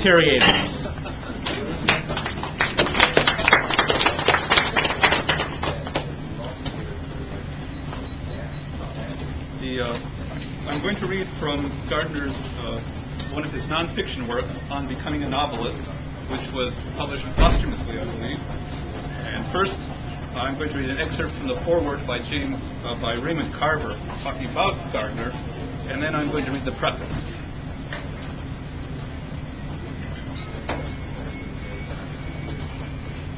Terry Abrams. I'm going to read from Gardner's, one of his nonfiction works on becoming a novelist, which was published posthumously, I believe. And first, I'm going to read an excerpt from the foreword by Raymond Carver, talking about Gardner, and then I'm going to read the preface.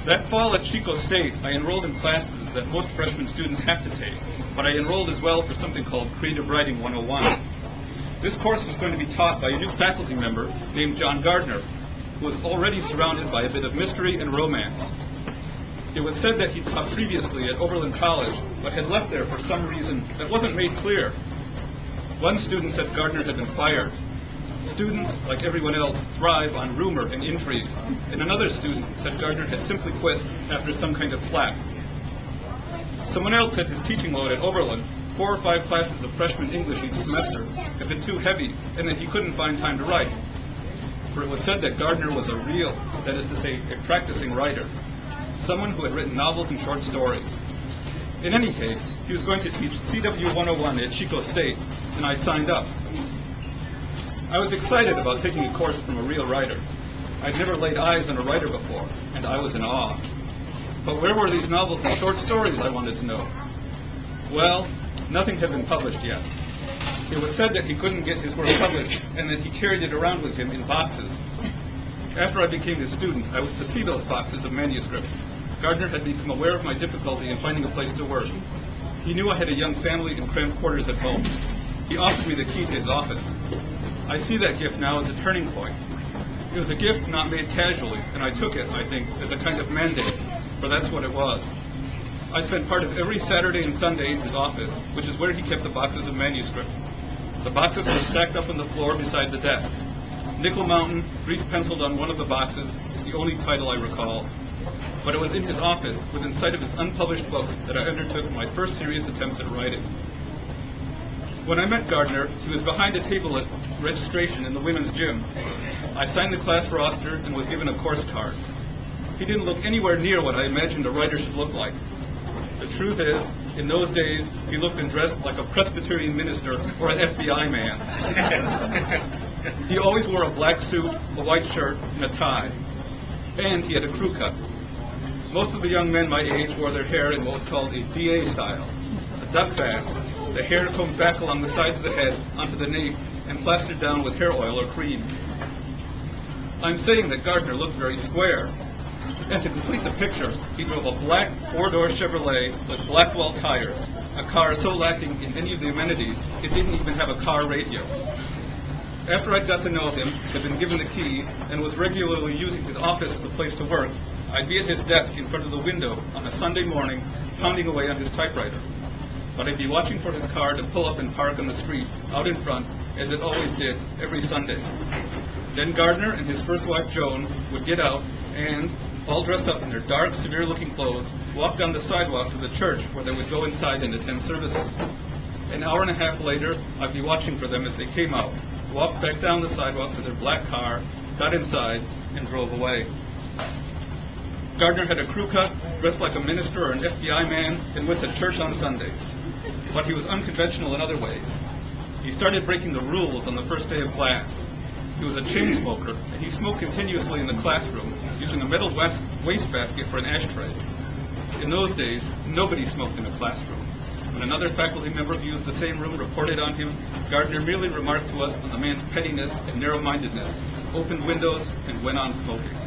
That fall at Chico State, I enrolled in classes that most freshman students have to take, but I enrolled as well for something called Creative Writing 101. This course was going to be taught by a new faculty member named John Gardner, who was already surrounded by a bit of mystery and romance. It was said that he taught previously at Oberlin College, but had left there for some reason that wasn't made clear. One student said Gardner had been fired. Students, like everyone else, thrive on rumor and intrigue, and another student said Gardner had simply quit after some kind of flap. Someone else said his teaching load at Oberlin, 4 or 5 classes of freshman English each semester, had been too heavy, and that he couldn't find time to write. For it was said that Gardner was a real, that is to say, a practicing writer, someone who had written novels and short stories. In any case, he was going to teach CW 101 at Chico State, and I signed up. I was excited about taking a course from a real writer. I'd never laid eyes on a writer before, and I was in awe. But where were these novels and short stories, I wanted to know? Well, nothing had been published yet. It was said that he couldn't get his work published, and that he carried it around with him in boxes. After I became his student, I was to see those boxes of manuscripts. Gardner had become aware of my difficulty in finding a place to work. He knew I had a young family and cramped quarters at home. He offered me the key to his office. I see that gift now as a turning point. It was a gift not made casually, and I took it, I think, as a kind of mandate, for that's what it was. I spent part of every Saturday and Sunday in his office, which is where he kept the boxes of manuscripts. The boxes were stacked up on the floor beside the desk. Nickel Mountain, grease-penciled on one of the boxes, is the only title I recall. But it was in his office, within sight of his unpublished books, that I undertook my first serious attempts at writing. When I met Gardner, he was behind a table at registration in the women's gym. I signed the class roster and was given a course card. He didn't look anywhere near what I imagined a writer should look like. The truth is, in those days, he looked and dressed like a Presbyterian minister or an FBI man. He always wore a black suit, a white shirt, and a tie. And he had a crew cut. Most of the young men my age wore their hair in what was called a DA style, a duck's ass, the hair combed back along the sides of the head onto the nape and plastered down with hair oil or cream. I'm saying that Gardner looked very square. And to complete the picture, he drove a black 4-door Chevrolet with Blackwell tires, a car so lacking in any of the amenities, it didn't even have a car radio. After I'd got to know him, had been given the key, and was regularly using his office as a place to work, I'd be at his desk in front of the window on a Sunday morning, pounding away on his typewriter. But I'd be watching for his car to pull up and park on the street, out in front, as it always did, every Sunday. Then Gardner and his first wife, Joan, would get out and, all dressed up in their dark, severe-looking clothes, walk down the sidewalk to the church where they would go inside and attend services. An hour and a half later, I'd be watching for them as they came out, walked back down the sidewalk to their black car, got inside, and drove away. Gardner had a crew cut, dressed like a minister or an FBI man, and went to church on Sundays. But he was unconventional in other ways. He started breaking the rules on the first day of class. He was a chain smoker, and he smoked continuously in the classroom, using a metal wastebasket for an ashtray. In those days, nobody smoked in a classroom. When another faculty member who used the same room reported on him, Gardner merely remarked to us on the man's pettiness and narrow-mindedness, opened windows, and went on smoking.